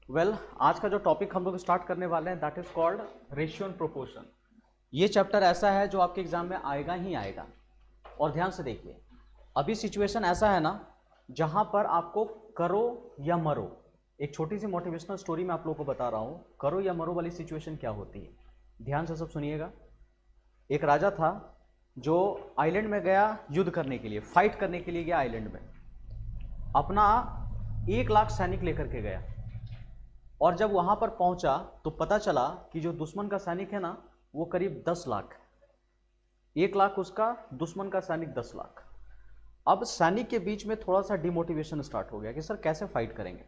आज का जो टॉपिक हम लोग स्टार्ट करने वाले हैं that is called ratio and proportion. ये चैप्टर ऐसा है जो आपके एग्जाम में आएगा ही आएगा। और ध्यान से देखिए, अभी सिचुएशन ऐसा है ना जहां पर आपको करो या मरो। एक छोटी सी मोटिवेशनल स्टोरी मैं आप लोगों को बता रहा हूं। करो या मरो वाली सिचुएशन क्या होती है, ध्यान से सब सुनिएगा। एक राजा था जो आइलैंड में गया युद्ध करने के लिए, फाइट करने के लिए गया आइलैंड में। अपना 1 लाख सैनिक लेकर के गया और जब वहां पर पहुंचा तो पता चला कि जो दुश्मन का सैनिक है ना वो करीब 10 लाख है। 1 लाख उसका, दुश्मन का सैनिक 10 लाख। अब सैनिक के बीच में थोड़ा सा डिमोटिवेशन स्टार्ट हो गया कि सर कैसे फाइट करेंगे।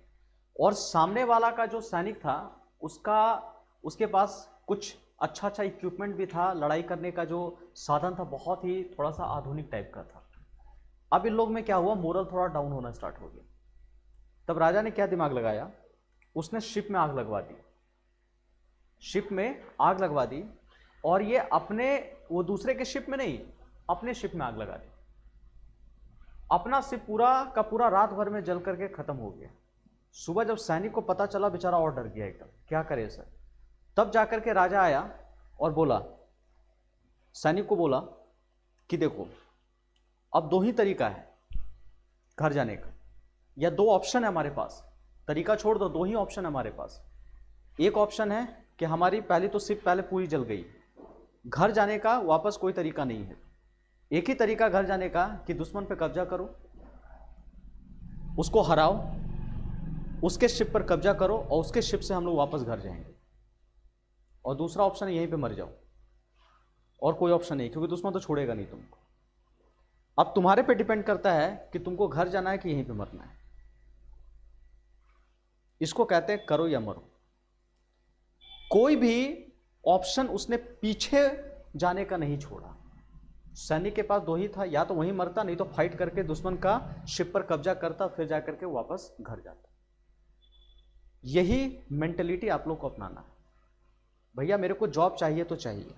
और सामने वाला का जो सैनिक था उसके पास कुछ अच्छा अच्छा इक्विपमेंट भी था, लड़ाई करने का जो साधन था बहुत ही थोड़ा सा आधुनिक टाइप का था। अब इन लोग में क्या हुआ, मोरल थोड़ा डाउन होना स्टार्ट हो गया। तब राजा ने क्या दिमाग लगाया, उसने शिप में आग लगवा दी। शिप में आग लगवा दी और ये वो दूसरे के शिप में नहीं, अपने शिप में आग लगा दी। अपना शिप पूरा का पूरा रात भर में जल करके खत्म हो गया। सुबह जब सैनिक को पता चला, बेचारा और डर गया एकदम, क्या करे सर। तब जाकर के राजा आया और बोला, सैनिक को बोला कि देखो अब 2 ही तरीका है घर जाने का, या 2 ऑप्शन है हमारे पास। तरीका छोड़ दो, 2 ही ऑप्शन है हमारे पास। एक ऑप्शन है कि हमारी पहली तो शिप पहले पूरी जल गई, घर जाने का वापस कोई तरीका नहीं है। एक ही तरीका घर जाने का कि दुश्मन पे कब्जा करो, उसको हराओ, उसके शिप पर कब्जा करो और उसके शिप से हम लोग वापस घर जाएंगे। और दूसरा ऑप्शन है यहीं पे मर जाओ, और कोई ऑप्शन नहीं, क्योंकि दुश्मन तो छोड़ेगा नहीं तुमको। अब तुम्हारे पे डिपेंड करता है कि तुमको घर जाना है कि यहीं पे मरना है। इसको कहते हैं करो या मरो। कोई भी ऑप्शन उसने पीछे जाने का नहीं छोड़ा। सैनिक के पास 2 ही था, या तो वहीं मरता, नहीं तो फाइट करके दुश्मन का शिप पर कब्जा करता, फिर जाकर के वापस घर जाता। यही मेंटेलिटी आप लोग को अपनाना है। भैया मेरे को जॉब चाहिए तो चाहिए,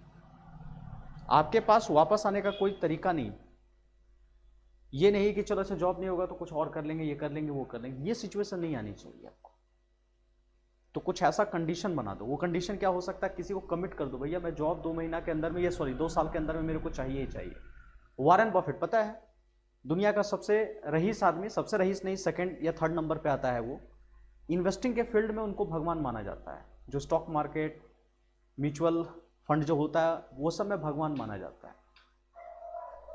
आपके पास वापस आने का कोई तरीका नहीं। ये नहीं कि चलो अच्छा जॉब नहीं होगा तो कुछ और कर लेंगे, ये कर लेंगे, वो कर लेंगे। ये सिचुएशन नहीं आनी चाहिए आपको। तो कुछ ऐसा कंडीशन बना दो। वो कंडीशन क्या हो सकता है, किसी को कमिट कर दो, भैया मैं जॉब 2 महीना के अंदर में, ये 2 साल के अंदर में मेरे को चाहिए ही चाहिए। वॉरेन बफेट पता है, दुनिया का सबसे रईस आदमी, सबसे रईस नहीं, 2nd या 3rd नंबर पे आता है वो। इन्वेस्टिंग के फील्ड में उनको भगवान माना जाता है। जो स्टॉक मार्केट, म्यूचुअल फंड जो होता है, वो सब में भगवान माना जाता है।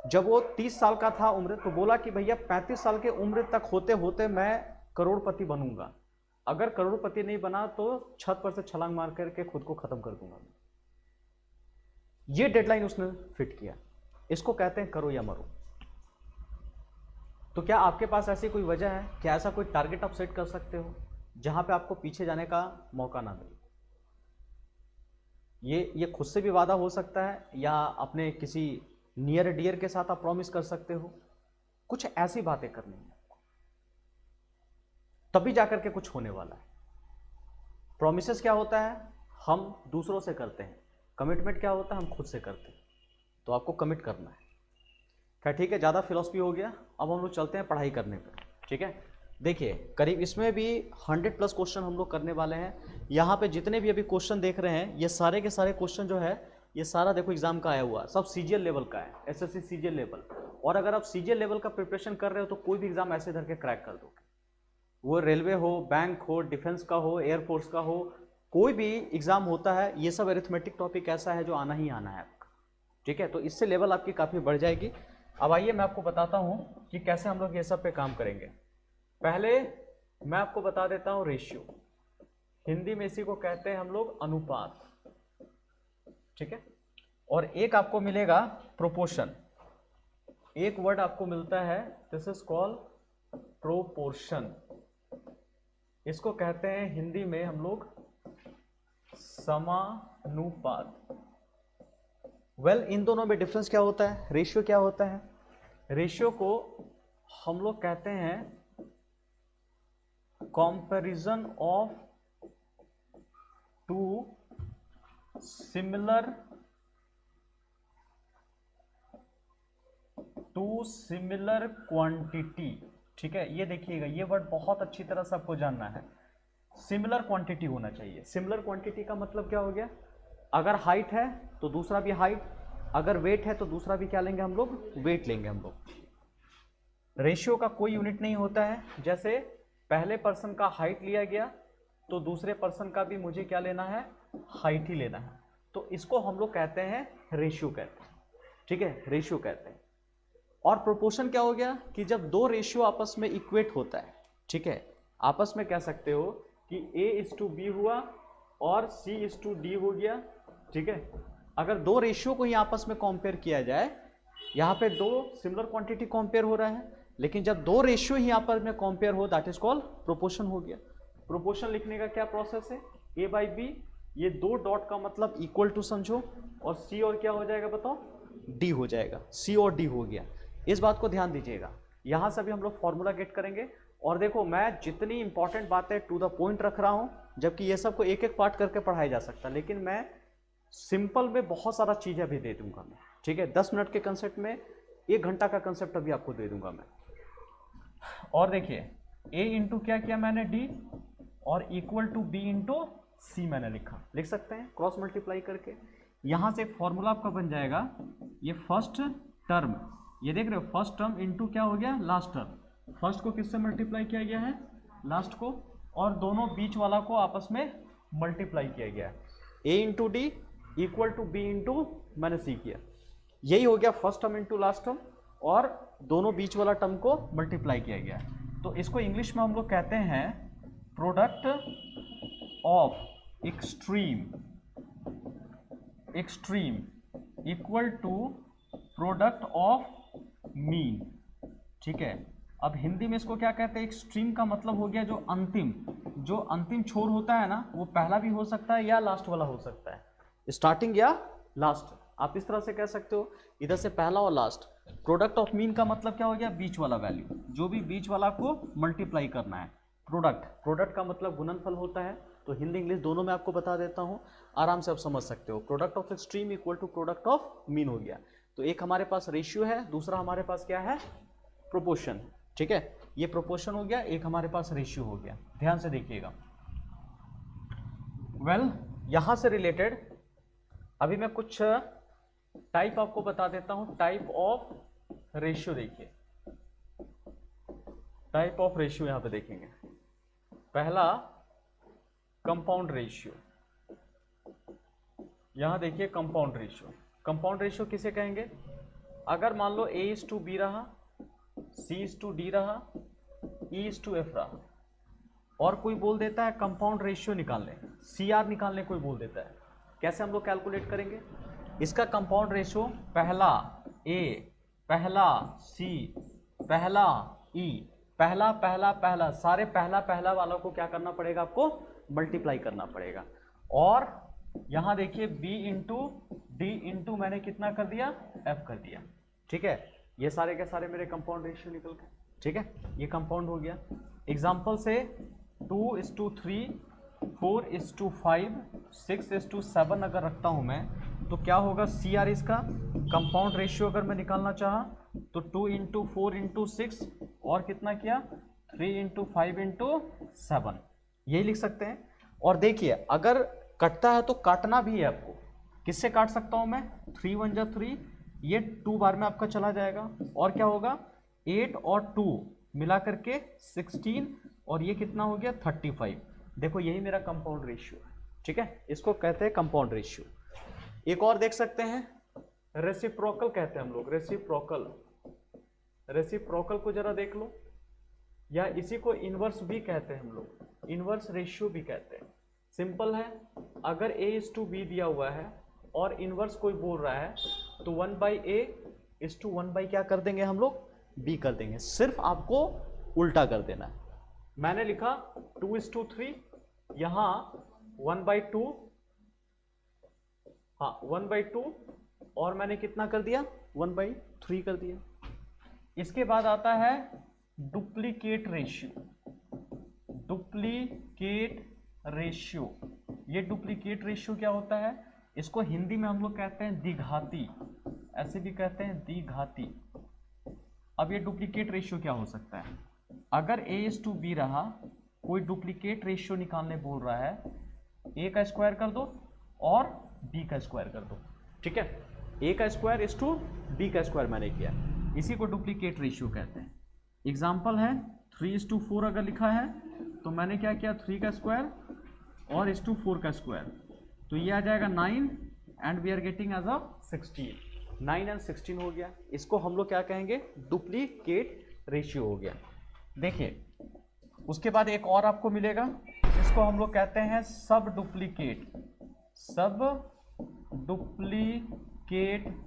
जब वो 30 साल का था उम्र, तो बोला कि भैया 35 साल के उम्र तक होते होते मैं करोड़पति बनूंगा। अगर करोड़पति नहीं बना तो छत पर से छलांग मार करके खुद को खत्म कर दूंगा। ये डेडलाइन उसने फिट किया। इसको कहते हैं करो या मरो। तो क्या आपके पास ऐसी कोई वजह है, क्या ऐसा कोई टारगेट आप सेट कर सकते हो जहां पे आपको पीछे जाने का मौका ना मिले? ये खुद से भी वादा हो सकता है, या अपने किसी नियर डियर के साथ आप प्रॉमिस कर सकते हो। कुछ ऐसी बातें करनी है आपको, तभी जाकर के कुछ होने वाला है। प्रॉमिसेस क्या होता है, हम दूसरों से करते हैं। कमिटमेंट क्या होता है, हम खुद से करते हैं। तो आपको कमिट करना है। क्या ठीक है, ज़्यादा फिलॉसफी हो गया। अब हम लोग चलते हैं पढ़ाई करने पर। ठीक है, देखिए करीब इसमें भी 100+ क्वेश्चन हम लोग करने वाले हैं। यहाँ पे जितने भी अभी क्वेश्चन देख रहे हैं, ये सारे के सारे क्वेश्चन जो है, ये सारा देखो एग्जाम का आया हुआ, सब सीजीएल लेवल का है, एसएससी सीजीएल लेवल। और अगर आप सीजीएल लेवल का प्रिपरेशन कर रहे हो तो कोई भी एग्जाम ऐसे धर के क्रैक कर दोगे। वो रेलवे हो, बैंक हो, डिफेंस का हो, एयरफोर्स का हो, कोई भी एग्जाम होता है, ये सब अरिथमेटिक टॉपिक ऐसा है जो आना ही आना है आपका। ठीक है, तो इससे लेवल आपकी काफ़ी बढ़ जाएगी। अब आइए मैं आपको बताता हूँ कि कैसे हम लोग ये सब पे काम करेंगे। पहले मैं आपको बता देता हूँ रेशियो। हिंदी में इसी को कहते हैं हम लोग अनुपात। ठीक है, और एक आपको मिलेगा प्रोपोर्शन। एक वर्ड आपको मिलता है, दिस इज कॉल्ड प्रोपोर्शन। इसको कहते हैं हिंदी में हम लोग समानुपात। इन दोनों में डिफरेंस क्या होता है, रेशियो क्या होता है? रेशियो को हम लोग कहते हैं comparison of two similar quantity. ठीक है, ये देखिएगा, ये वर्ड बहुत अच्छी तरह से आपको जानना है। सिमिलर क्वांटिटी होना चाहिए। सिमिलर क्वांटिटी का मतलब क्या हो गया, अगर हाइट है तो दूसरा भी हाइट, अगर वेट है तो दूसरा भी क्या लेंगे हम लोग, वेट लेंगे हम लोग। रेशियो का कोई यूनिट नहीं होता है, जैसे पहले पर्सन का हाइट लिया गया तो दूसरे पर्सन का भी मुझे क्या लेना है, हाइट ही लेना है, तो इसको हम लोग कहते हैं रेशियो कहते हैं, ठीक है, रेशियो कहते हैं। और प्रोपोर्शन क्या हो गया कि जब दो रेशियो आपस में इक्वेट होता है, ठीक है, आपस में कह सकते हो कि A:B हुआ और C:D हो गया, ठीक है। अगर दो रेशियो को ही आपस में कंपेयर किया जाए, यहाँ पे दो सिमिलर क्वांटिटी कंपेयर हो रहा है, लेकिन जब दो रेशियो ही आपस में कंपेयर हो, दैट इज कॉल्ड प्रोपोर्शन हो गया। प्रोपोर्शन लिखने का क्या प्रोसेस है, A/B, ये दो डॉट का मतलब इक्वल टू समझो, और C और क्या हो जाएगा बताओ, D हो जाएगा, C और D हो गया। इस बात को ध्यान दीजिएगा, यहाँ से भी हम लोग फॉर्मूला गेट करेंगे। और देखो मैं जितनी इंपॉर्टेंट बातें टू द पॉइंट रख रहा हूँ, जबकि ये सब को एक एक पार्ट करके पढ़ाया जा सकता है, लेकिन मैं सिंपल में बहुत सारा चीज़ अभी दे दूंगा मैं, ठीक है। 10 मिनट के कंसेप्ट में 1 घंटा का कंसेप्ट अभी आपको दे दूंगा मैं। और देखिए A इंटू क्या किया मैंने, D, और equal to B into C मैंने लिखा, लिख सकते हैं क्रॉस मल्टीप्लाई करके। यहाँ से एक फॉर्मूला आपका बन जाएगा, ये फर्स्ट टर्म, ये देख रहे हो, फर्स्ट टर्म इंटू क्या हो गया, लास्ट टर्म। फर्स्ट को किससे मल्टीप्लाई किया गया है, लास्ट को, और दोनों बीच वाला को आपस में मल्टीप्लाई किया गया है। A into D equal to B into मैंने C किया, यही हो गया first term into last term, और दोनों बीच वाला टर्म को मल्टीप्लाई किया गया। तो इसको इंग्लिश में हम लोग कहते हैं product of extreme equal to product of mean, ठीक है। अब हिंदी में इसको क्या कहते हैं, एक्सट्रीम का मतलब हो गया जो अंतिम छोर होता है ना, वो पहला भी हो सकता है या लास्ट वाला हो सकता है, स्टार्टिंग या लास्ट, आप इस तरह से कह सकते हो, इधर से पहला और लास्ट। प्रोडक्ट ऑफ मीन का मतलब क्या हो गया, बीच वाला वैल्यू, जो भी बीच वाला को मल्टीप्लाई करना है। प्रोडक्ट का मतलब गुणनफल होता है, तो हिंदी इंग्लिश दोनों में आपको बता देता हूँ, आराम से आप समझ सकते हो। Product of extreme equal to product of mean हो गया। तो एक हमारे पास रेशियो है, दूसरा हमारे पास क्या है, प्रोपोर्शन, ठीक है। ये प्रोपोर्शन हो गया, एक हमारे पास रेशियो हो गया। ध्यान से देखिएगा। यहां से रिलेटेड अभी मैं कुछ टाइप आपको बता देता हूं, टाइप ऑफ रेशियो। देखिए टाइप ऑफ रेशियो यहां पे देखेंगे। पहला कंपाउंड रेशियो, यहां देखिए कंपाउंड रेशियो। कंपाउंड रेशियो किसे कहेंगे, अगर मान लो A:B रहा, C:D रहा, E:F रहा, और कोई बोल देता है कंपाउंड रेशियो निकालने, CR निकालने कोई बोल देता है, कैसे हम लोग कैलकुलेट करेंगे इसका कंपाउंड रेशियो, पहला A, पहला C, पहला E, पहला सारे पहला वालों को क्या करना पड़ेगा, आपको मल्टीप्लाई करना पड़ेगा। और यहां देखिए B इंटू D इंटू मैंने कितना कर दिया, F कर दिया, ठीक है। ये सारे के सारे मेरे कंपाउंड रेशियो निकल गए, ठीक है, ये कंपाउंड हो गया। एग्जाम्पल से 2:3, 4:5, 6:7 अगर रखता हूं मैं, तो क्या होगा CR इसका कंपाउंड रेशियो अगर मैं निकालना चाहा तो 2 इंटू 4 इंटू 6 और कितना किया 3 इंटू 5 इंटू 7, यही लिख सकते हैं। और देखिए अगर कटता है तो काटना भी है आपको, किससे काट सकता हूं मैं, 3 1 जा 3, ये 2 बार में आपका चला जाएगा, और क्या होगा 8 और 2 मिला करके 16, और ये कितना हो गया 35। देखो यही मेरा कंपाउंड रेशियो है, ठीक है, इसको कहते हैं कंपाउंड रेशियो। एक और देख सकते हैं, रेसिप्रोकल कहते हैं हम लोग, रेसिप्रोकल को जरा देख लो, या इसी को इनवर्स भी कहते हैं हम लोग, इनवर्स रेशियो भी कहते हैं। सिंपल है, अगर A:B दिया हुआ है और इनवर्स कोई बोल रहा है तो 1/A:1 क्या कर देंगे हम लोग, B कर देंगे, सिर्फ आपको उल्टा कर देना है। मैंने लिखा 2:3, यहां 1/2, हाँ 1/2, और मैंने कितना कर दिया 1/3 कर दिया। इसके बाद आता है डुप्लीकेट रेशियो। ये डुप्लीकेट रेशियो क्या होता है, इसको हिंदी में हम लोग कहते हैं द्विघाती, ऐसे भी कहते हैं द्विघाती। अब ये डुप्लीकेट रेशियो क्या हो सकता है, अगर A:B रहा कोई डुप्लीकेट रेशियो निकालने बोल रहा है, ए का स्क्वायर कर दो और बी का स्क्वायर कर दो, ठीक है। ए का स्क्वायर इज टू बी का स्क्वायर मैंने किया, इसी को डुप्लीकेट रेशियो कहते हैं। एग्जाम्पल है 3:4 अगर लिखा है तो मैंने क्या किया, 3 का स्क्वायर और 4 का स्क्वायर, तो ये आ जाएगा 9 and we are getting as a 16। 9 and 16 हो गया, इसको हम लोग क्या कहेंगे, डुप्लीकेट रेशियो हो गया। देखिए उसके बाद एक और आपको मिलेगा, इसको हम लोग कहते हैं सब डुप्लीकेट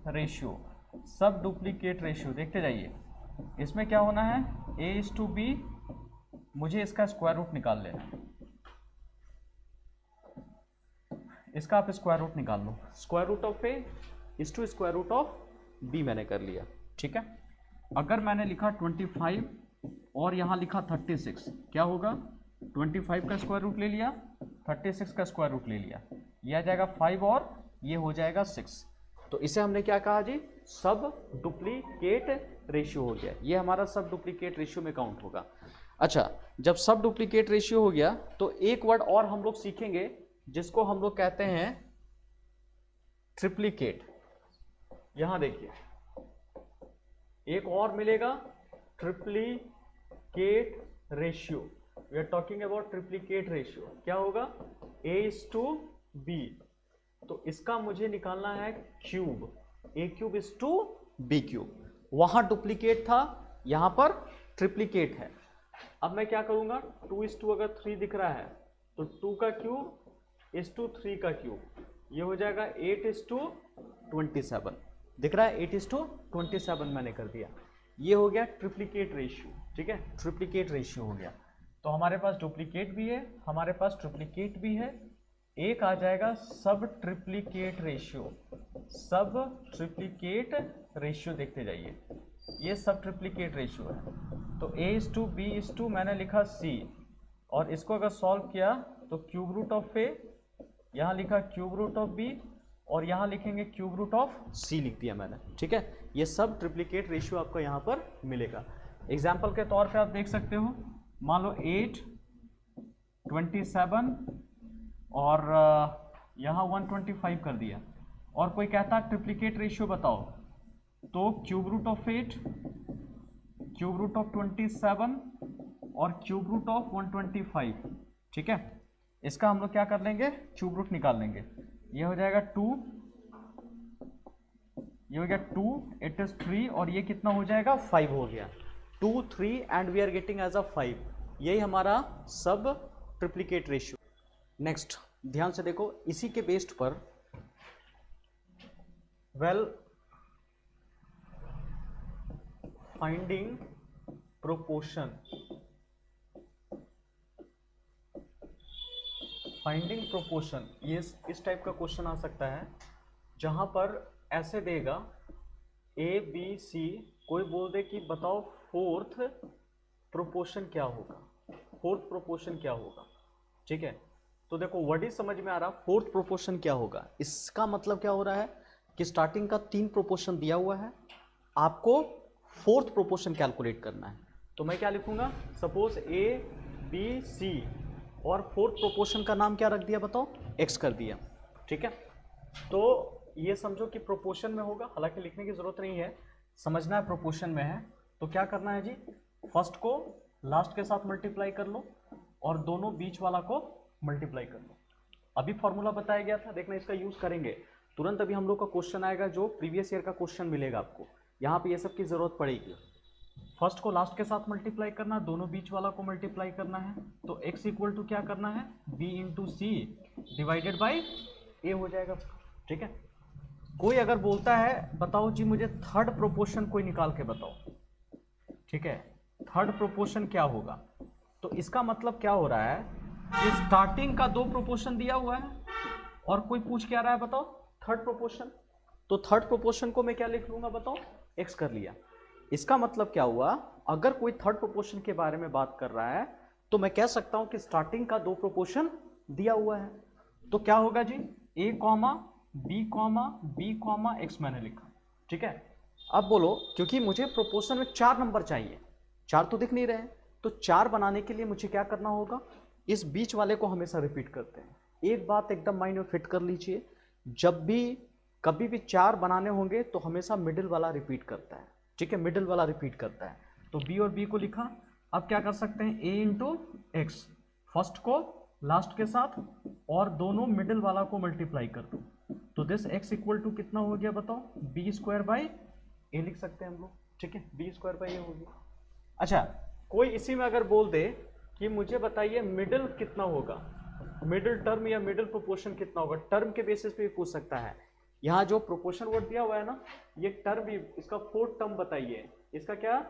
रेशियो। सब डुप्लीकेट रेशियो देखते जाइए, इसमें क्या होना है, a:b, मुझे इसका स्क्वायर रूट निकाल लेना है, इसका आप स्क्वायर रूट निकाल लो। Square root of A is to square root of B मैंने कर लिया, ठीक है। अगर मैंने लिखा 25 और यहाँ लिखा 36, क्या होगा, 25 का स्क्वायर रूट ले लिया, 36 का स्क्वायर रूट ले लिया, ये आ जाएगा 5 और ये हो जाएगा 6। तो इसे हमने क्या कहा जी, सब डुप्लीकेट रेशियो हो गया, ये हमारा सब डुप्लीकेट रेशियो में काउंट होगा। अच्छा, जब सब डुप्लीकेट रेशियो हो गया तो एक वर्ड और हम लोग सीखेंगे जिसको हम लोग कहते हैं ट्रिप्लीकेट। यहां देखिए एक और मिलेगा, triplicate ratio. We are talking about triplicate ratio. क्या होगा, a:b, तो इसका मुझे निकालना है cube, a³ is to b³। वहां डुप्लीकेट था, यहां पर ट्रिप्लीकेट है। अब मैं क्या करूंगा, 2:2 अगर 3 दिख रहा है तो 2 का क्यूब इज टू 3 का क्यूब, ये हो जाएगा 8:27। दिख रहा है, 8:27 मैंने कर दिया, ये हो गया ट्रिप्लीकेट रेशियो, ठीक है, ट्रिप्लीकेट रेशियो हो गया। तो हमारे पास डुप्लीकेट भी है, हमारे पास ट्रिप्लीकेट भी है, एक आ जाएगा सब ट्रिप्लीकेट रेशियो। सब ट्रिप्लीकेट रेशियो देखते जाइए, ये सब ट्रिप्लीकेट रेशियो है। तो a:b:2 मैंने लिखा c, और इसको अगर सॉल्व किया तो क्यूब रूट ऑफ a, यहाँ लिखा क्यूब रूट ऑफ b, और यहाँ लिखेंगे क्यूब रूट ऑफ c लिख दिया मैंने, ठीक है। ये सब ट्रिप्लीकेट रेशियो आपको यहाँ पर मिलेगा। एग्जाम्पल के तौर पे आप देख सकते हो, मान लो 8, 27 और यहाँ 125 कर दिया, और कोई कहता है ट्रिप्लीकेट रेशियो बताओ, तो cube root of 8, cube root of 27 और क्यूब रूट ऑफ 125, ठीक है। इसका हम लोग क्या कर लेंगे, क्यूब रूट निकाल लेंगे, ये हो जाएगा 2, ये हो गया 2, 8 is 3, और ये कितना हो जाएगा, 5 हो गया, 2, 3 and we are getting as a 5। यही हमारा सब ट्रिप्लीकेट रेशियो। नेक्स्ट ध्यान से देखो, इसी के बेस्ड पर फाइंडिंग प्रोपोर्शन, फाइंडिंग प्रोपोर्शन, ये इस टाइप का क्वेश्चन आ सकता है जहां पर ऐसे देगा ABC, कोई बोल दे कि बताओ फोर्थ प्रोपोर्शन क्या होगा, फोर्थ प्रोपोर्शन क्या होगा, ठीक है। तो देखो वर्ड ही समझ में आ रहा, फोर्थ प्रोपोर्शन क्या होगा। इसका मतलब क्या हो रहा है कि स्टार्टिंग का 3 प्रोपोर्शन दिया हुआ है, आपको फोर्थ प्रोपोर्शन कैलकुलेट करना है। तो मैं क्या लिखूंगा, सपोज ABC और फोर्थ प्रोपोर्शन का नाम क्या रख दिया बताओ, x कर दिया, ठीक है। तो ये समझो कि प्रोपोर्शन में होगा, हालांकि लिखने की जरूरत नहीं है, समझना है प्रोपोर्शन में है। तो क्या करना है जी, फर्स्ट को लास्ट के साथ मल्टीप्लाई कर लो और दोनों बीच वाला को मल्टीप्लाई कर लो। अभी फॉर्मूला बताया गया था, देखना इसका यूज करेंगे तुरंत। अभी हम लोग का क्वेश्चन आएगा जो प्रीवियस ईयर का क्वेश्चन मिलेगा आपको, यहाँ पे ये सब की जरूरत पड़ेगी। फर्स्ट को लास्ट के साथ मल्टीप्लाई करना, दोनों बीच वाला को मल्टीप्लाई करना है। तो x इक्वल टू क्या करना है, b into C divided by a हो जाएगा, ठीक है। कोई अगर बोलता है बताओ जी मुझे थर्ड प्रोपोर्शन कोई निकाल के बताओ, ठीक है, थर्ड प्रोपोर्शन क्या होगा, तो इसका मतलब क्या हो रहा है कि स्टार्टिंग का 2 प्रोपोर्शन दिया हुआ है और कोई पूछ क्या रहा है बताओ थर्ड प्रोपोर्शन। तो थर्ड प्रोपोर्शन को मैं क्या लिख लूंगा बताओ, x कर लिया। इसका मतलब क्या हुआ, अगर कोई थर्ड प्रोपोर्शन के बारे में बात कर रहा है तो मैं कह सकता हूं कि स्टार्टिंग का 2 प्रोपोर्शन दिया हुआ है। तो क्या होगा जी, a, b, x मैंने लिखा, ठीक है। अब बोलो, क्योंकि मुझे प्रोपोर्शन में 4 नंबर चाहिए, 4 तो दिख नहीं रहे हैं, तो 4 बनाने के लिए मुझे क्या करना होगा, इस बीच वाले को हमेशा रिपीट करते हैं। एक बात एकदम माइंड में फिट कर लीजिए, जब भी कभी भी 4 बनाने होंगे तो हमेशा मिडिल वाला रिपीट करता है, ठीक है, मिडिल वाला रिपीट करता है। तो बी और बी को लिखा। अब क्या कर सकते हैं, ए इंटू एक्स, फर्स्ट को लास्ट के साथ और दोनों मिडिल वाला को मल्टीप्लाई कर दो, तो दिस एक्स इक्वल टू कितना हो गया बताओ, बी स्क्वायर बाई ए लिख सकते हैं हम लोग, ठीक है, बी स्क्वायर बाई ए हो गया। अच्छा, कोई इसी में अगर बोल दे कि मुझे बताइए मिडिल कितना होगा, मिडिल टर्म या मिडिल प्रोपोर्शन कितना होगा, टर्म के बेसिस पे भी पूछ सकता है। यहाँ जो प्रोपोर्शन वर्ड दिया हुआ है ना, ये टर्म भी, इसका फोर्थ टर्म बताइए, इसका क्या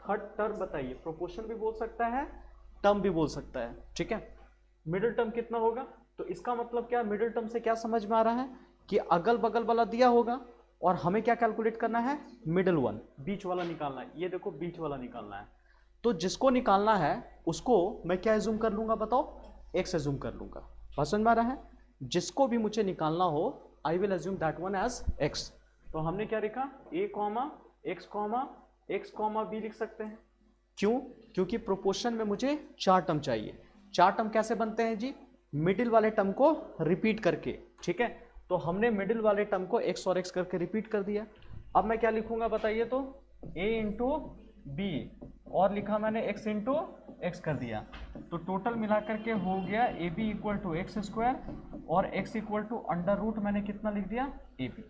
थर्ड टर्म बताइए। प्रोपोर्शन भी बोल सकता है, टर्म भी बोल सकता है, ठीक है। मिडिल टर्म कितना होगा, तो इसका मतलब क्या, मिडिल टर्म से क्या समझ में आ रहा है कि अगल बगल वाला दिया होगा और हमें क्या कैलकुलेट करना है, मिडिल वन, बीच वाला निकालना है। ये देखो बीच वाला निकालना है, तो जिसको निकालना है उसको मैं क्या एज्यूम कर लूंगा बताओ, एक्स एज्यूम कर लूंगा। बात समझ में आ रहा है, जिसको भी मुझे निकालना हो I will assume that one as x. तो हमने क्या लिखा, A comma X comma B लिख सकते हैं। क्यों, क्योंकि प्रोपोर्शन में मुझे 4 टर्म चाहिए। 4 टर्म कैसे बनते हैं जी, मिडिल वाले टर्म को रिपीट करके, ठीक है। तो हमने मिडिल वाले टर्म को एक्स और एक्स करके रिपीट कर दिया। अब मैं क्या लिखूंगा बताइए, तो a इंटू बी और लिखा मैंने x इंटू एक्स कर दिया, तो टोटल मिलाकर के हो गया A B equal to X square और x equal to under root मैंने कितना लिख दिया, ए बी।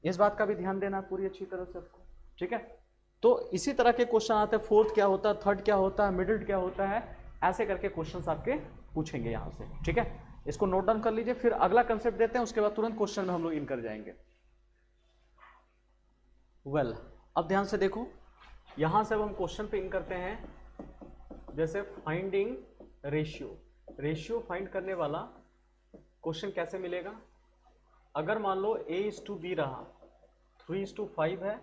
इस बात का भी ध्यान देना पूरी अच्छी तरह से आपको, ठीक है। तो इसी तरह के क्वेश्चन आते हैं, फोर्थ क्या होता है, थर्ड क्या होता है, मिडिल क्या होता है, ऐसे करके क्वेश्चंस आपके पूछेंगे यहाँ से, ठीक है। इसको नोट डाउन कर लीजिए, फिर अगला कंसेप्ट देते हैं, उसके बाद तुरंत क्वेश्चन में हम लोग इन कर जाएंगे। वेल, अब ध्यान से देखो, यहां से अब हम क्वेश्चन पे इन करते हैं। जैसे फाइंडिंग रेशियो फाइंड करने वाला क्वेश्चन कैसे मिलेगा, अगर मान लो a:b रहा, 3:5 है,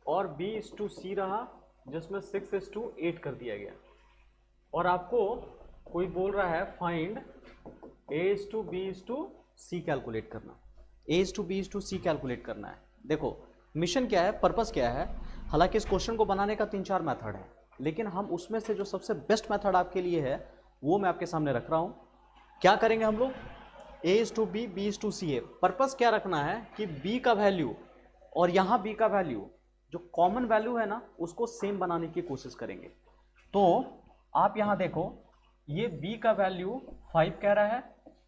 और b:c रहा जिसमें 6:8 कर दिया गया, और आपको कोई बोल रहा है फाइंड a:b:c कैलकुलेट करना, a:b:c कैलकुलेट करना है। देखो मिशन क्या है, पर्पस क्या है, हालांकि इस क्वेश्चन को बनाने का 3-4 मेथड है, लेकिन हम उसमें से जो सबसे बेस्ट मेथड आपके लिए है वो मैं आपके सामने रख रहा हूं। क्या करेंगे हम लोग, a:b b:c है। पर्पस क्या रखना है कि b का वैल्यू और यहाँ b का वैल्यू जो कॉमन वैल्यू है ना उसको सेम बनाने की कोशिश करेंगे। तो आप यहाँ देखो, ये b का वैल्यू 5 कह रहा है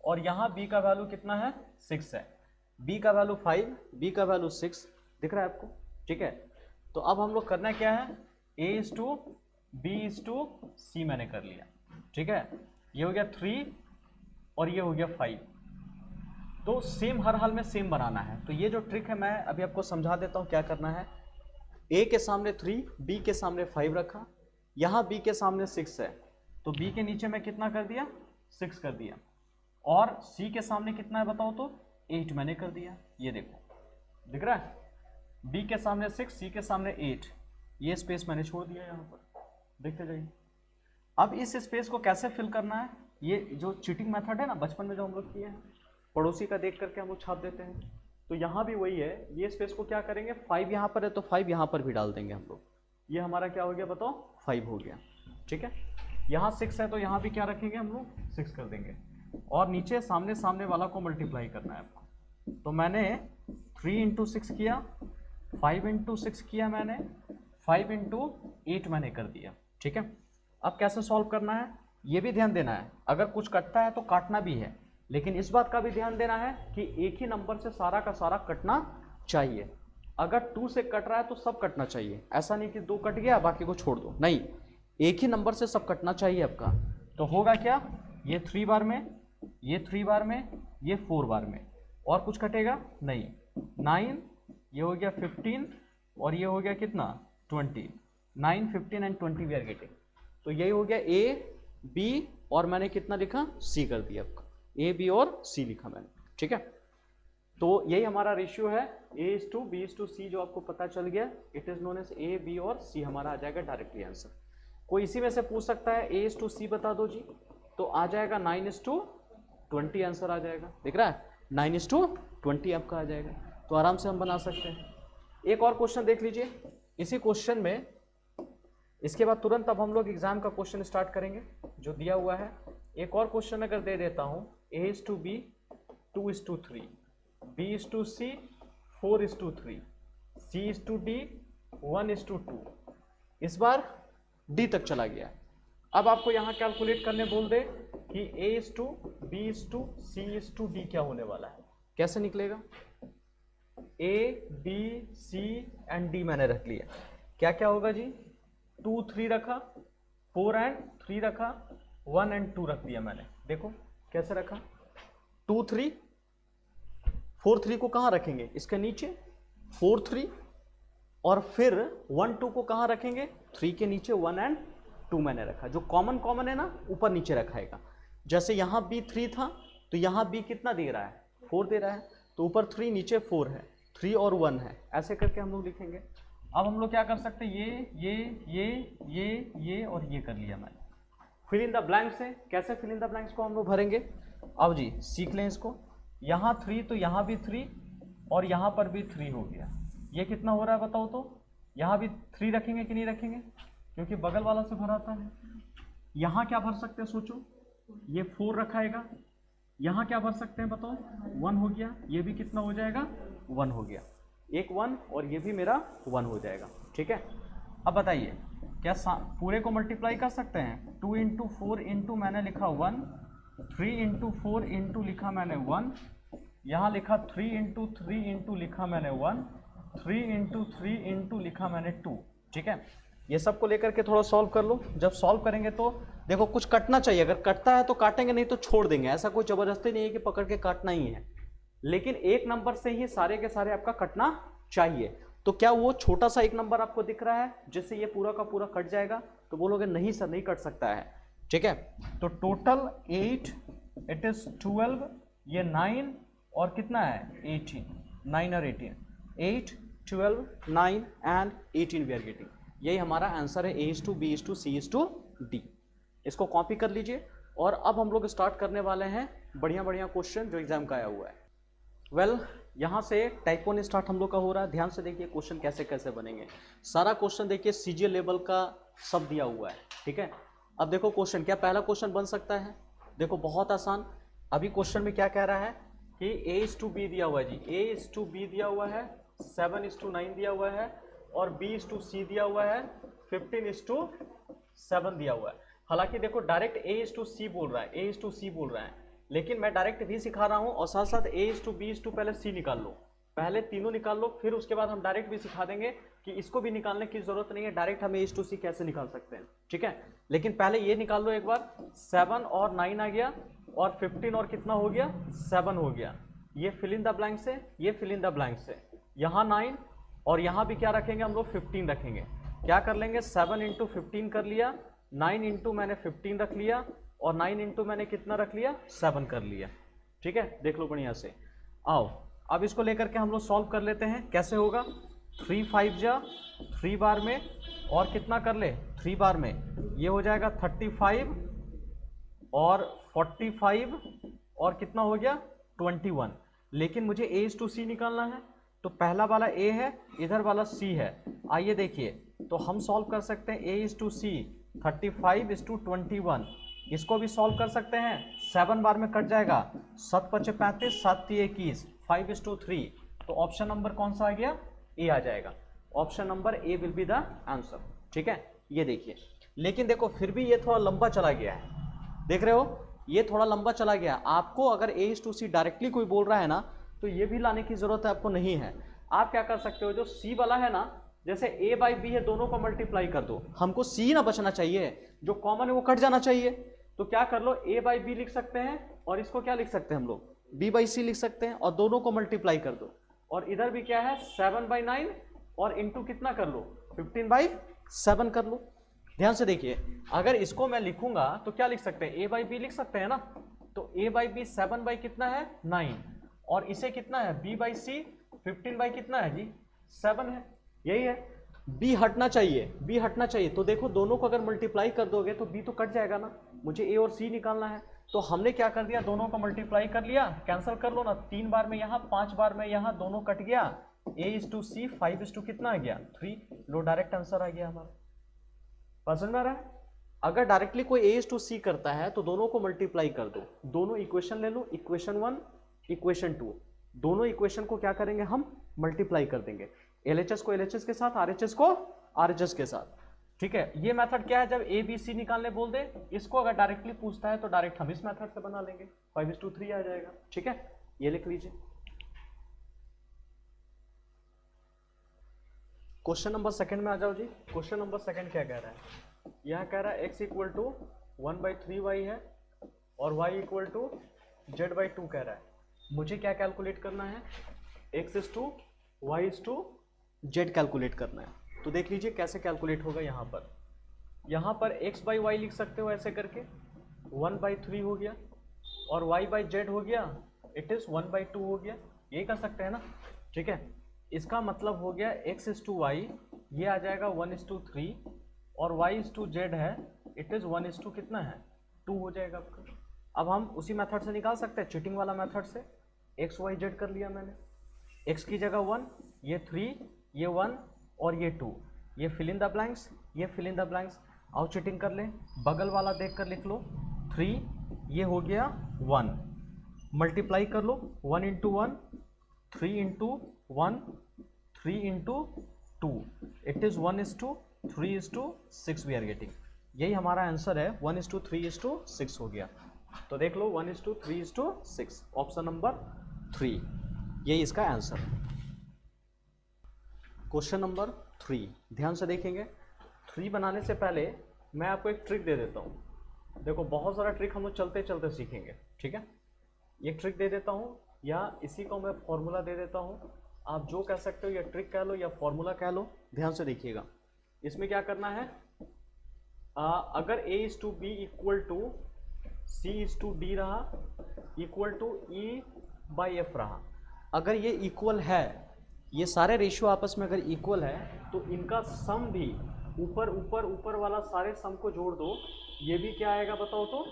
और यहाँ b का वैल्यू कितना है, 6 है। b का वैल्यू 5, b का वैल्यू 6 दिख रहा है आपको, ठीक है। तो अब हम लोग करना क्या है, a:b:c मैंने कर लिया, ठीक है। ये हो गया 3 और ये हो गया 5, तो सेम हर हाल में सेम बनाना है। तो ये जो ट्रिक है मैं अभी आपको समझा देता हूँ क्या करना है। a के सामने 3, b के सामने 5 रखा, यहाँ b के सामने 6 है, तो b के नीचे मैं कितना कर दिया, 6 कर दिया, और c के सामने कितना है बताओ, तो 8 मैंने कर दिया। ये देखो दिख रहा है, b के सामने 6, c के सामने 8, ये स्पेस मैंने छोड़ दिया यहाँ पर, देखते जाइए। अब इस स्पेस को कैसे फिल करना है, ये जो चीटिंग मेथड है ना बचपन में जो हम लोग किए हैं, पड़ोसी का देख करके हम लोग छाप देते हैं, तो यहाँ भी वही है। ये स्पेस को क्या करेंगे, 5 यहाँ पर है तो 5 यहाँ पर भी डाल देंगे हम लोग, ये हमारा क्या हो गया बताओ, 5 हो गया, ठीक है। यहाँ 6 है तो यहाँ भी क्या रखेंगे हम लोग, 6 कर देंगे, और नीचे सामने वाला को मल्टीप्लाई करना है आपको। तो मैंने 3 × 6 किया, 5 × 6 किया मैंने, 5 × 8 मैंने कर दिया, ठीक है। अब कैसे सॉल्व करना है ये भी ध्यान देना है, अगर कुछ कटता है तो काटना भी है, लेकिन इस बात का भी ध्यान देना है कि एक ही नंबर से सारा का सारा कटना चाहिए। अगर 2 से कट रहा है तो सब कटना चाहिए, ऐसा नहीं कि 2 कट गया बाकी को छोड़ दो, नहीं, एक ही नंबर से सब कटना चाहिए आपका। तो होगा क्या, ये 3 बार में, ये 3 बार में, ये 4 बार में, और कुछ कटेगा नहीं। 9, ये हो गया 15, और ये हो गया कितना 20, 9, 15 एंड 20 वी आर गेटिंग। तो यही हो गया a, b और मैंने कितना लिखा, c कर दिया आपका, a, b और c लिखा मैंने, ठीक है। तो यही हमारा रेशियो है a:b:c, जो आपको पता चल गया, it is known as a, b और c हमारा आ जाएगा डायरेक्टली आंसर। कोई इसी में से पूछ सकता है a:c बता दो जी, तो आ जाएगा 9:20 आंसर आ जाएगा, दिख रहा है 9:20 आपका आ जाएगा, तो आराम से हम बना सकते हैं। एक और क्वेश्चन देख लीजिए, इसी क्वेश्चन में इसके बाद तुरंत अब हम लोग एग्जाम का क्वेश्चन स्टार्ट करेंगे जो दिया हुआ है। एक और क्वेश्चन अगर दे देता हूँ, A:B 2:3, B:C 4:3, C:D 1:2। इस बार D तक चला गया। अब आपको यहाँ कैलकुलेट करने बोल दे कि A:B:C:D क्या होने वाला है, कैसे निकलेगा? A, B, C and D मैंने रख लिया। क्या क्या होगा जी? 2, 3 रखा, 4 एंड 3 रखा, 1 एंड 2 रख दिया मैंने। देखो कैसे रखा, 2, 3, 4, 3 को कहाँ रखेंगे? इसके नीचे 4, 3, और फिर 1, 2 को कहाँ रखेंगे? 3 के नीचे 1 एंड 2 मैंने रखा। जो कॉमन है ना, ऊपर नीचे रखाएगा। जैसे यहाँ B 3 था तो यहाँ B कितना दे रहा है? 4 दे रहा है, तो ऊपर 3 नीचे 4 है, 3 और 1 है, ऐसे करके हम लोग लिखेंगे। अब हम लोग क्या कर सकते हैं, ये और ये कर लिया मैंने। फिल इन द ब्लैंक्स है, कैसे फिल इन द ब्लैंक्स को हम लोग भरेंगे? अब जी सीख लें इसको। यहाँ 3 तो यहाँ भी 3 और यहाँ पर भी 3 हो गया। ये कितना हो रहा है बताओ तो? यहाँ भी 3 रखेंगे कि नहीं रखेंगे? क्योंकि बगल वाला से भराता है। यहाँ क्या भर सकते हैं सोचो, ये 4 रखाएगा। यहाँ क्या भर सकते हैं बताओ? 1 हो गया। ये भी कितना हो जाएगा? 1 हो गया। एक 1 और ये भी मेरा 1 हो जाएगा। ठीक है, अब बताइए क्या पूरे को मल्टीप्लाई कर सकते हैं? 2 × 4 × मैंने लिखा 1, 3 × 4 × लिखा मैंने 1, यहाँ लिखा 3 × 3 × लिखा मैंने 1, 3 × 3 × लिखा मैंने 2। ठीक है, ये सब को लेकर के थोड़ा सॉल्व कर लो। जब सॉल्व करेंगे तो देखो कुछ कटना चाहिए, अगर कटता है तो काटेंगे, नहीं तो छोड़ देंगे। ऐसा कोई जबरदस्ती नहीं है कि पकड़ के काटना ही है, लेकिन एक नंबर से ही सारे के सारे आपका कटना चाहिए। तो क्या वो छोटा सा एक नंबर आपको दिख रहा है जिससे ये पूरा का पूरा कट जाएगा? तो बोलोगे नहीं सर नहीं कट सकता है। ठीक है, तो टोटल 8, इट इज 12, ये 9 और कितना है 18, 9 और 18, 8, 12, 9 एंड 18 वी आर गेटिंग। यही हमारा आंसर है A:B:C:D। इसको कॉपी कर लीजिए और अब हम लोग स्टार्ट करने वाले हैं बढ़िया बढ़िया क्वेश्चन जो एग्जाम का आया हुआ है। वेल यहाँ से टाइप 1 स्टार्ट हम लोग का हो रहा है। ध्यान से देखिए क्वेश्चन कैसे कैसे बनेंगे। सारा क्वेश्चन देखिए CGL लेवल का सब दिया हुआ है। ठीक है, अब देखो क्वेश्चन, क्या पहला क्वेश्चन बन सकता है? देखो बहुत आसान। अभी क्वेश्चन में क्या कह रहा है कि A:B दिया हुआ है जी, A:B दिया हुआ है, 7:9 दिया हुआ है, और B:C दिया हुआ है, 15:7 दिया हुआ है। हालांकि देखो डायरेक्ट A:C बोल रहा है, A:C बोल रहा है, लेकिन मैं डायरेक्ट भी सिखा रहा हूं और साथ साथ A:B:, पहले C निकाल लो, पहले तीनों निकाल लो, फिर उसके बाद हम डायरेक्ट भी सिखा देंगे कि इसको भी निकालने की जरूरत नहीं है, डायरेक्ट हम A:C कैसे निकाल सकते हैं। ठीक है, लेकिन पहले ये निकाल लो एक बार। 7 और 9 आ गया, और 15 और कितना हो गया? 7 हो गया। ये फिल इन द ब्लैंक से, ये फिल इन द ब्लैंक से, यहाँ 9 और यहाँ भी क्या रखेंगे हम लोग? 15 रखेंगे। क्या कर लेंगे? 7 × 15 कर लिया, 9 × मैंने 15 रख लिया, और 9 × मैंने कितना रख लिया? 7 कर लिया। ठीक है, देख लो बढ़िया से। आओ अब इसको लेकर के हम लोग सॉल्व कर लेते हैं। कैसे होगा? 3 5 जा 3 बार में, और कितना कर ले? 3 बार में, ये हो जाएगा 35 और 45 और कितना हो गया? 21। लेकिन मुझे A:C निकालना है, तो पहला वाला A है, इधर वाला C है। आइए देखिए, तो हम सॉल्व कर सकते हैं A:C 35:21। इसको भी सॉल्व कर सकते हैं, 7 बार में कट जाएगा, 7 × 5 = 35, 7 × 21, 5:3। तो ऑप्शन नंबर कौन सा आ गया? A आ जाएगा। Option number A will be the answer. ठीक है, ये देखिए, लेकिन देखो फिर भी ये थोड़ा लंबा चला गया है, देख रहे हो, ये थोड़ा लंबा चला गया। आपको अगर A:C डायरेक्टली कोई बोल रहा है ना, तो ये भी लाने की जरूरत है आपको नहीं है। आप क्या कर सकते हो, जो C वाला है ना, जैसे A/B है, दोनों को मल्टीप्लाई कर दो। हमको C ना बचना चाहिए, जो कॉमन है वो कट जाना चाहिए। तो क्या कर लो, A/B लिख सकते हैं, और इसको क्या लिख सकते हैं हम लोग? B/C लिख सकते हैं, और दोनों को मल्टीप्लाई कर दो। और इधर भी क्या है? 7/9 और इंटू कितना कर लो? 15/7 कर लो। ध्यान से देखिए, अगर इसको मैं लिखूंगा तो क्या लिख सकते हैं? A/B लिख सकते हैं ना। तो A/B 7 कितना है? 9, और इसे कितना है? B/C 15 कितना है जी? 7 है। यही है, B हटना चाहिए, B हटना चाहिए। तो देखो दोनों को अगर मल्टीप्लाई कर दोगे तो B तो कट जाएगा ना, मुझे A और C निकालना है। तो हमने क्या कर दिया, दोनों को मल्टीप्लाई कर लिया, कैंसिल कर लो ना, 3 बार में यहाँ, 5 बार में यहाँ, दोनों कट गया। A:C 5 कितना आ गया? 3। लो डायरेक्ट आंसर आ गया हमारा। बात समझ में आ रहा है? अगर डायरेक्टली कोई ए टू सी करता है तो दोनों को मल्टीप्लाई कर दो, दोनों इक्वेशन ले लो, इक्वेशन 1 इक्वेशन 2, दोनों इक्वेशन को क्या करेंगे हम मल्टीप्लाई कर देंगे, एलएचएस को एलएचएस के साथ, आरएचएस को आरएचएस के साथ। ठीक है, ये मेथड क्या है, जब ए बी सी निकालने बोल दे, इसको अगर डायरेक्टली पूछता है तो डायरेक्ट हम इस मेथड से बना लेंगे, 5:3 आ जाएगा। ठीक है, ये लिख लीजिए। क्वेश्चन नंबर सेकंड में आ जाओ जी। क्वेश्चन नंबर सेकंड क्या कह रहा है, यह कह रहा है x इक्वल टू 1/3y है और y इक्वल टू z/2 कह रहा है। मुझे क्या कैलकुलेट करना है, x is to y is to z calculate करना है। तो देख लीजिए कैसे कैलकुलेट होगा। यहाँ पर x/y लिख सकते हो ऐसे करके, 1/3 हो गया और y/z हो गया, इट इज 1/2 हो गया, यही कर सकते हैं ना। ठीक है, इसका मतलब हो गया x इज टू y, ये आ जाएगा 1:3 और y इज टू z है, इट इज 1:2 कितना है 2 हो जाएगा आपका। अब हम उसी मेथड से निकाल सकते हैं, चीटिंग वाला मेथड से। x y z कर लिया मैंने, x की जगह 1, ये 3, ये 1 और ये 2, ये फिल इन द ब्लैंक्स, ये फिल इन द ब्लैंक्स। आओ चीटिंग कर ले, बगल वाला देख कर लिख लो 3, ये हो गया 1, मल्टीप्लाई कर लो 1 into 1, 3 into 1, 3 into 2, it is 1:3:6 we are getting. यही हमारा आंसर है, 1:3:6 हो गया। तो देख लो 1:3:6, ऑप्शन नंबर 3, यही इसका आंसर है। क्वेश्चन नंबर 3 ध्यान से देखेंगे। 3 बनाने से पहले मैं आपको एक ट्रिक दे देता हूँ। देखो बहुत सारा ट्रिक हम लोग चलते चलते सीखेंगे। ठीक है, एक ट्रिक दे देता हूँ या इसी को मैं फॉर्मूला दे देता हूँ, आप जो कह सकते हो, या ट्रिक कह लो या फॉर्मूला कह लो। ध्यान से देखिएगा, इसमें क्या करना है, अगर a is to B equal to c is to D रहा, इक्वल टू E/F रहा, अगर ये इक्वल है, ये सारे रेशियो आपस में अगर इक्वल है तो इनका सम भी ऊपर ऊपर ऊपर वाला सारे सम को जोड़ दो, ये भी क्या आएगा बताओ तो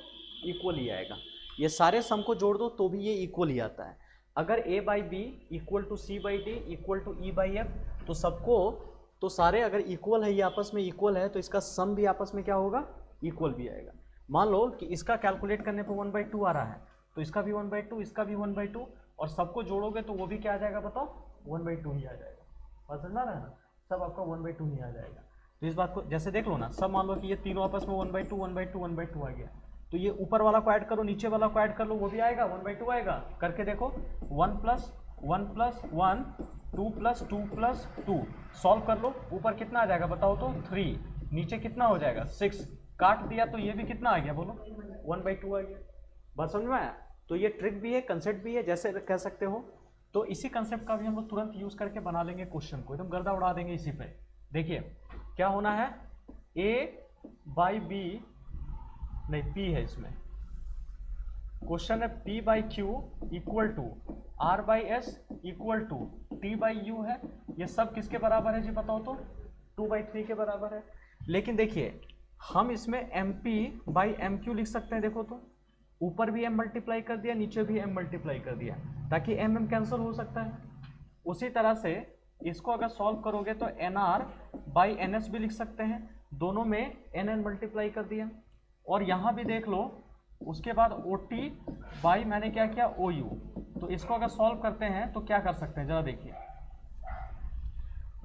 इक्वल ही आएगा। ये सारे सम को जोड़ दो तो भी ये इक्वल ही आता है। अगर a/b equal to c/d equal to E/F, तो सबको तो सारे अगर इक्वल है, ये आपस में इक्वल है, तो इसका सम भी आपस में क्या होगा इक्वल भी आएगा। मान लो कि इसका कैलकुलेट करने पे 1/2 आ रहा है, तो इसका भी 1/2, इसका भी 1/2, और सबको जोड़ोगे तो वो भी क्या आ जाएगा बताओ 1/2 ही आ जाएगा। बात समझ रहा है ना, सब आपका 1/2 ही आ जाएगा। तो इस बात को जैसे देख लो ना, सब मान लो कि ये तीनों आपस में 1/2 1/2 1/2 आ गया, तो ये ऊपर वाला को ऐड करो, नीचे वाला को ऐड कर लो, वो भी आएगा 1/2 आएगा। करके देखो 1 + 1 + 1 2 + 2 + 2, सॉल्व कर लो, ऊपर कितना आ जाएगा बताओ तो 3, नीचे कितना हो जाएगा 6, काट दिया तो ये भी कितना आ गया बोलो 1/2 आ गया। बात समझ में आया। तो ये ट्रिक भी है, कंसेप्ट भी है, जैसे कह सकते हो। तो इसी कंसेप्ट का भी हम लोग तुरंत यूज करके बना लेंगे क्वेश्चन को, एकदम गर्दा उड़ा देंगे इसी पे। देखिए क्या होना है, a/b नहीं p है इसमें, क्वेश्चन है p/q equal to r/s equal to t/u है। ये सब किसके बराबर है जी बताओ तो 2/3 के बराबर है। लेकिन देखिए हम इसमें mp/mq लिख सकते हैं। देखो तो ऊपर भी m मल्टीप्लाई कर दिया, नीचे भी m मल्टीप्लाई कर दिया, ताकि m कैंसिल हो सकता है। उसी तरह से इसको अगर सॉल्व करोगे तो nr/ns भी लिख सकते हैं, दोनों में nn मल्टीप्लाई कर दिया। और यहाँ भी देख लो, उसके बाद OT/ मैंने क्या किया OU। तो इसको अगर सॉल्व करते हैं तो क्या कर सकते हैं जरा देखिए,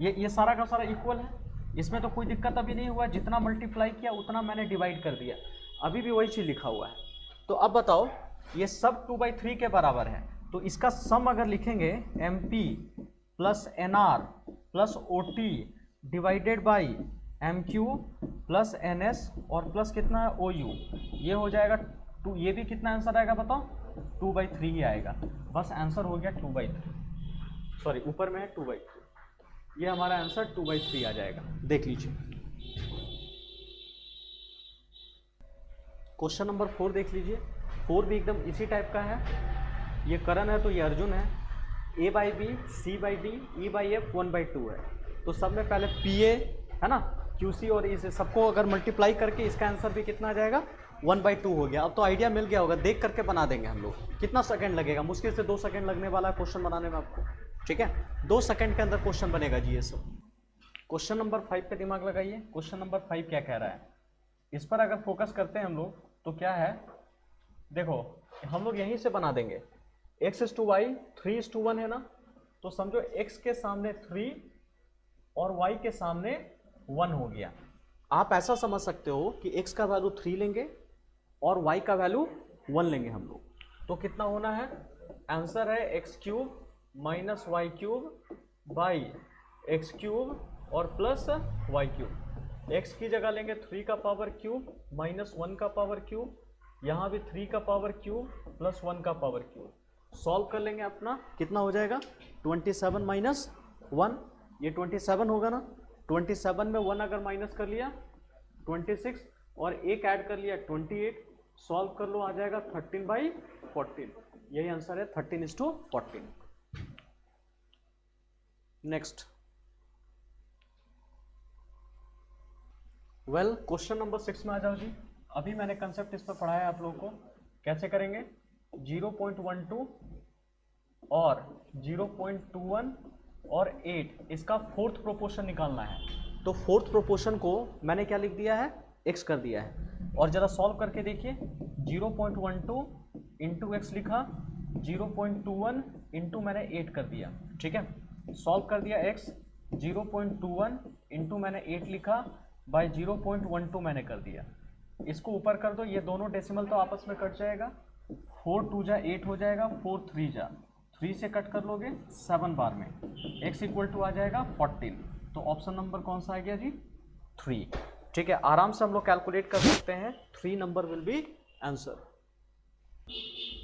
ये सारा का सारा इक्वल है, इसमें तो कोई दिक्कत अभी नहीं हुआ, जितना मल्टीप्लाई किया उतना मैंने डिवाइड कर दिया, अभी भी वही चीज़ लिखा हुआ है। तो अब बताओ ये सब 2/3 के बराबर है, तो इसका सम अगर लिखेंगे MP + NR + OT divided by MQ + NS और प्लस कितना है OU, ये हो जाएगा 2। ये भी कितना आंसर आएगा बताओ 2/3 ही आएगा। बस आंसर हो गया 2/3, सॉरी ऊपर में है 2/3, ये हमारा आंसर 2/3 आ जाएगा। देख लीजिए क्वेश्चन नंबर 4 देख लीजिए। 4 भी एकदम इसी टाइप का है। ये करण है तो ये अर्जुन है, a/b c/d E/F 1/2 है। तो सब में पहले PA है ना, QC और इस सबको अगर मल्टीप्लाई करके इसका आंसर भी कितना आ जाएगा 1/2 हो गया। अब तो आइडिया मिल गया होगा, देख करके बना देंगे हम लोग। कितना सेकंड लगेगा, मुश्किल से 2 सेकंड लगने वाला है क्वेश्चन बनाने में आपको। ठीक है, 2 सेकंड के अंदर क्वेश्चन बनेगा जी ये सब। क्वेश्चन नंबर 5 पे दिमाग लगाइए। क्वेश्चन नंबर 5 क्या कह रहा है, इस पर अगर फोकस करते हैं हम लोग तो क्या है, देखो हम लोग यहीं से बना देंगे x/y 3:1 है ना, तो समझो x के सामने 3 और y के सामने 1 हो गया। आप ऐसा समझ सकते हो कि x का वैल्यू 3 लेंगे और y का वैल्यू 1 लेंगे हम लोग, तो कितना होना है, आंसर है x³ - y³ बाई x³ और प्लस y³। x की जगह लेंगे 3 का पावर क्यूब माइनस 1 का पावर क्यूब, यहाँ भी 3 का पावर क्यूब प्लस 1 का पावर क्यूब। सॉल्व कर लेंगे अपना, कितना हो जाएगा 27 माइनस 1, ये 27 होगा ना, 27 में 1 अगर माइनस कर लिया 26 और एक ऐड कर लिया 28, सॉल्व कर लो आ जाएगा 13/14, यही आंसर है 13:14। नेक्स्ट, वेल क्वेश्चन नंबर 6 में आ जाओ जी। अभी मैंने कंसेप्ट इस पर पढ़ाया आप लोगों को, कैसे करेंगे 0.12 और 0.21 और 8 इसका फोर्थ प्रोपोर्शन निकालना है। तो फोर्थ प्रोपोर्शन को मैंने क्या लिख दिया है, x कर दिया है। और जरा सॉल्व करके देखिए, 0.12 इंटू एक्स लिखा, 0.21 इंटू मैंने 8 कर दिया, ठीक है। सॉल्व कर दिया x, 0.21 इंटू मैंने 8 लिखा बाय 0.12 मैंने कर दिया। इसको ऊपर कर दो, ये दोनों डेसिमल तो आपस में कट जाएगा, 4 2 जा 8 हो जाएगा, 4 3 जा 3 से कट कर लोगे 7 बार में, x इक्वल टू आ जाएगा 14। तो ऑप्शन नंबर कौन सा आ गया जी, 3, ठीक है। आराम से हम लोग कैलकुलेट कर सकते हैं, 3 number will be answer.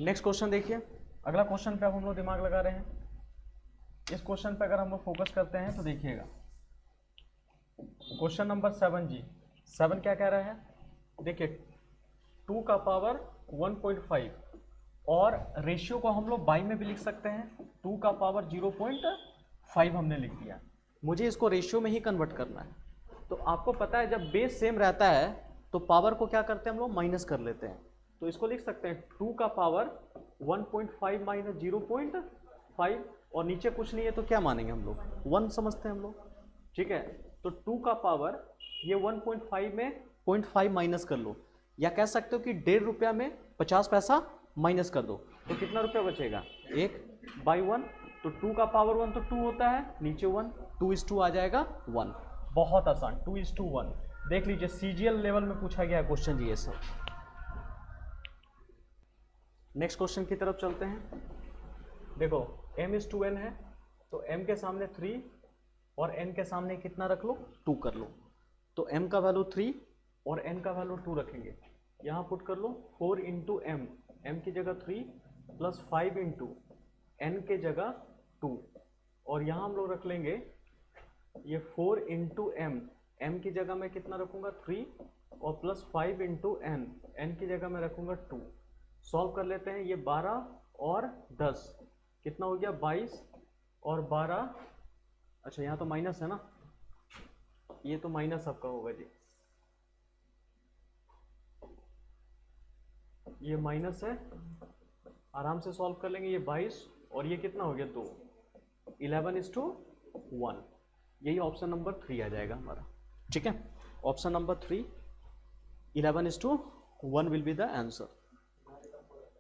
Next question देखिए, अगला क्वेश्चन पे अब हम लोग दिमाग लगा रहे हैं। इस क्वेश्चन पे अगर हम लोग फोकस करते हैं तो देखिएगा, क्वेश्चन नंबर 7 जी। 7 क्या कह रहा है, देखिए 2 का पावर 1.5 और रेशियो को हम लोग बाई में भी लिख सकते हैं, 2 का पावर 0.5 हमने लिख दिया। मुझे इसको रेशियो में ही कन्वर्ट करना है। तो आपको पता है जब बेस सेम रहता है तो पावर को क्या करते हैं हम लोग, माइनस कर लेते हैं। तो इसको लिख सकते हैं 2 का पावर 1.5 माइनस 0.5 और नीचे कुछ नहीं है तो क्या मानेंगे हम लोग, 1 समझते हैं हम लोग, ठीक है। तो 2 का पावर ये 1.5 में 0.5 माइनस कर लो, या कह सकते हो कि 1.5 रुपया में 50 पैसा माइनस कर दो, तो कितना रुपया बचेगा, 1/1। तो 2 का पावर 1 तो 2 होता है, नीचे 1, 2:2 आ जाएगा 1। बहुत आसान, 2:1। देख लीजिए सीजीएल लेवल में पूछा गया क्वेश्चन जी ये सब। नेक्स्ट क्वेश्चन की तरफ चलते हैं। देखो m/n है, तो m के सामने 3 और n के सामने कितना रख लो, 2 कर लो। तो m का वैल्यू 3 और n का वैल्यू 2 रखेंगे, यहाँ पुट कर लो 4 इंटू m, m की जगह 3 प्लस 5 इंटू n के जगह 2, और यहाँ हम लोग रख लेंगे ये 4 इंटू m की जगह मैं कितना रखूँगा 3 और प्लस 5 इंटू n की जगह मैं रखूँगा 2। सॉल्व कर लेते हैं, ये 12 और 10 कितना हो गया 22 और 12, अच्छा यहाँ तो माइनस है ना, ये तो माइनस आपका होगा जी, ये माइनस है, आराम से सॉल्व कर लेंगे। ये 22 और ये कितना हो गया 2, 11:1, यही ऑप्शन नंबर 3 आ जाएगा हमारा, ठीक है। Option number 3 11:1 will be the answer.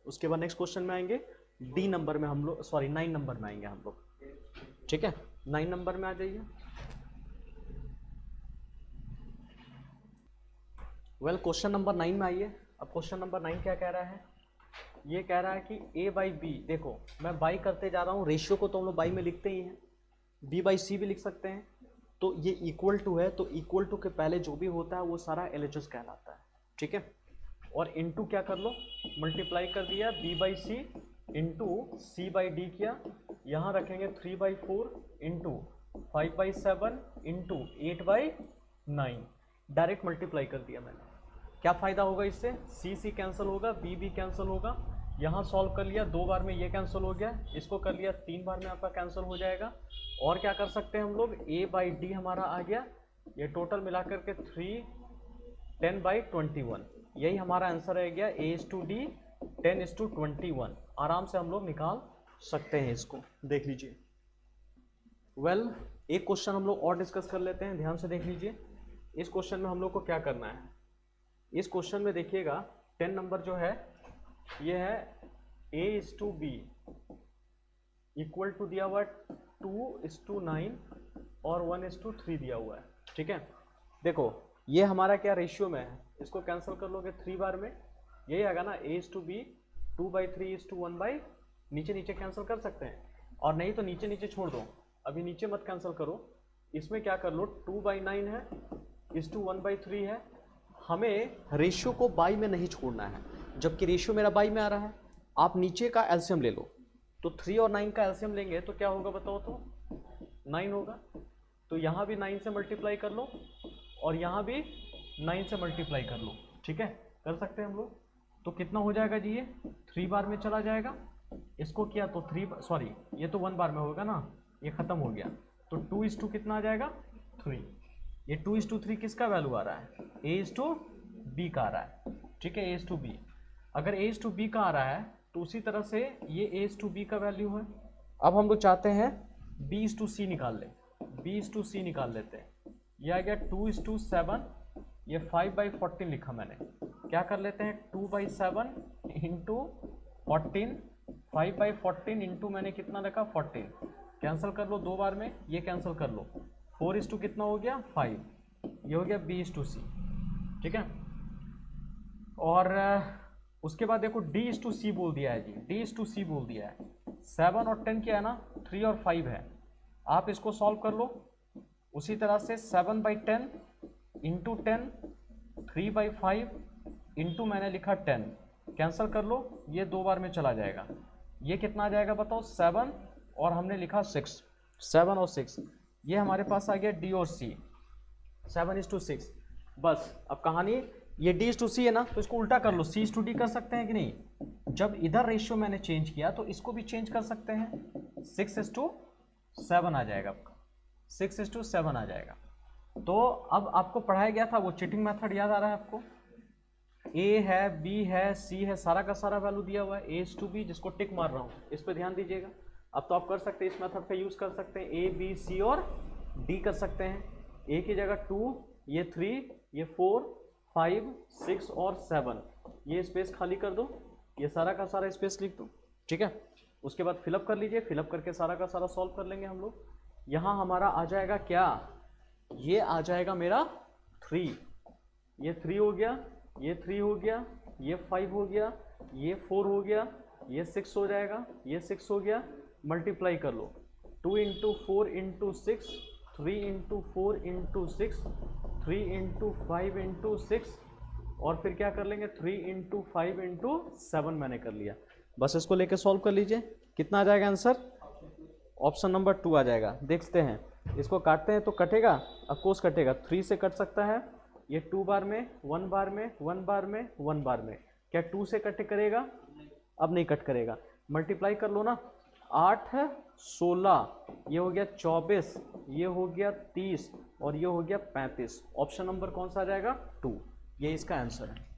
उसके बाद नेक्स्ट क्वेश्चन में आएंगे, डी नंबर में हम लोग, सॉरी 9 नंबर में आएंगे हम लोग, ठीक है। 9 नंबर में आ जाइए। वेल क्वेश्चन नंबर 9 में आइए। अब क्वेश्चन नंबर 9 क्या कह रहा है, ये कह रहा है कि a/b, देखो मैं बाई करते जा रहा हूँ, रेशियो को तो हम लोग बाई में लिखते ही हैं, b/c भी लिख सकते हैं। तो ये इक्वल टू है, तो इक्वल टू के पहले जो भी होता है वो सारा LHS कहलाता है, ठीक है। और इनटू क्या कर लो, मल्टीप्लाई कर दिया, b/c इंटू c/d किया, यहाँ रखेंगे 3/4 इंटू 5/7 इंटू 8/9, डायरेक्ट मल्टीप्लाई कर दिया मैंने। क्या फ़ायदा होगा इससे, c कैंसिल होगा, b कैंसिल होगा, यहाँ सॉल्व कर लिया, 2 बार में ये कैंसिल हो गया, इसको कर लिया 3 बार में आपका कैंसिल हो जाएगा। और क्या कर सकते हैं हम लोग, a/d हमारा आ गया, ये टोटल मिला करके 3 10/21, यही हमारा आंसर रह गया, a/d 10:21। आराम से हम लोग निकाल सकते हैं इसको, देख लीजिए। वेल एक क्वेश्चन हम लोग और डिस्कस कर लेते हैं, ध्यान से देख लीजिए। इस क्वेश्चन में हम लोग को क्या करना है, इस क्वेश्चन में देखिएगा 10 नंबर जो है ये है A/B इक्वल टू दिया हुआ 2:9 और 1:3 दिया हुआ है, ठीक है। देखो ये हमारा क्या रेशियो में है, इसको कैंसिल कर लोगे 3 बार में, यही आएगा ना A/B 2/3:1 नीचे नीचे कैंसिल कर सकते हैं, और नहीं तो नीचे नीचे छोड़ दो, अभी नीचे मत कैंसिल करो, इसमें क्या कर लो 2/9 है 1/3 है, हमें रेशियो को बाई में नहीं छोड़ना है, जबकि रेशियो मेरा बाई में आ रहा है। आप नीचे का एलसीएम ले लो, तो 3 और 9 का एलसीएम लेंगे तो क्या होगा बताओ, तो 9 होगा, तो यहाँ भी 9 से मल्टीप्लाई कर लो और यहाँ भी 9 से मल्टीप्लाई कर लो, ठीक है, कर सकते हैं हम लोग। तो कितना हो जाएगा जी, ये 3 बार में चला जाएगा, इसको किया तो 3 सॉरी ये तो 1 बार में होगा ना, ये खत्म हो गया, तो 2:2 कितना आ जाएगा 3, ये 2:3 किसका वैल्यू आ रहा है, A/B का आ रहा है, ठीक है, A/B। अगर A/B का आ रहा है तो उसी तरह से ये A/B का वैल्यू है। अब हम लोग चाहते हैं B/C निकाल लें, B/C निकाल लेते हैं, ये आ गया 2:7, ये 5/14 लिखा मैंने, क्या कर लेते हैं 2/7 इंटू 14, 5/14 इंटू मैंने कितना रखा 14, कैंसिल कर लो 2 बार में, ये कैंसिल कर लो, 4:2 कितना हो गया 5, ये हो गया B/C, ठीक है। और उसके बाद देखो D/C बोल दिया है जी, D/C बोल दिया है, 7 और 10 क्या है ना 3 और 5 है, आप इसको सॉल्व कर लो उसी तरह से 7/10 इंटू 10, 3/5 इंटू मैंने लिखा 10, कैंसिल कर लो, ये 2 बार में चला जाएगा, ये कितना आ जाएगा बताओ 7 और हमने लिखा 6, 7 और 6, ये हमारे पास आ गया D और C, 7:6। बस अब कहानी ये D/C है ना, तो इसको उल्टा कर लो, C/D कर सकते हैं कि नहीं, जब इधर रेशियो मैंने चेंज किया तो इसको भी चेंज कर सकते हैं, 6:7 आ जाएगा आपका, 6:7 आ जाएगा। तो अब आपको पढ़ाया गया था वो चीटिंग मेथड याद आ रहा है आपको, A है B है C है, सारा का सारा वैल्यू दिया हुआ है, A/B जिसको टिक मार रहा हूँ, इस पर ध्यान दीजिएगा। अब तो आप कर सकते हैं, इस मेथड का यूज़ कर सकते हैं, A B C और D कर सकते हैं, A की जगह 2, ये 3, ये 4, 5, 6 और 7, ये स्पेस खाली कर दो, ये सारा का सारा स्पेस लिख दो, ठीक है। उसके बाद फिलअप कर लीजिए, फिलअप करके सारा का सारा सॉल्व कर लेंगे हम लोग। यहाँ हमारा आ जाएगा क्या, ये आ जाएगा मेरा 3, ये 3 हो गया, ये 3 हो गया, ये 5 हो गया, ये 4 हो गया, ये 6 हो जाएगा, ये 6 हो गया, मल्टीप्लाई कर लो 2 × 4 × 6, 3 × 4 × 6, 3 × 5 × 6, और फिर क्या कर लेंगे 3 × 5 × 7 मैंने कर लिया। बस इसको लेके सॉल्व कर लीजिए, कितना आ जाएगा आंसर, ऑप्शन नंबर 2 आ जाएगा। देखते हैं, इसको काटते हैं तो कटेगा, ऑफकोर्स कटेगा, 3 से कट सकता है, ये 2 बार में, 1 बार में, 1 बार में, 1 बार में, क्या 2 से कट करेगा, अब नहीं कट करेगा, मल्टीप्लाई कर लो ना, 8 16, ये हो गया 24, ये हो गया 30 और ये हो गया 35, ऑप्शन नंबर कौन सा आ जाएगा 2, ये इसका आंसर है।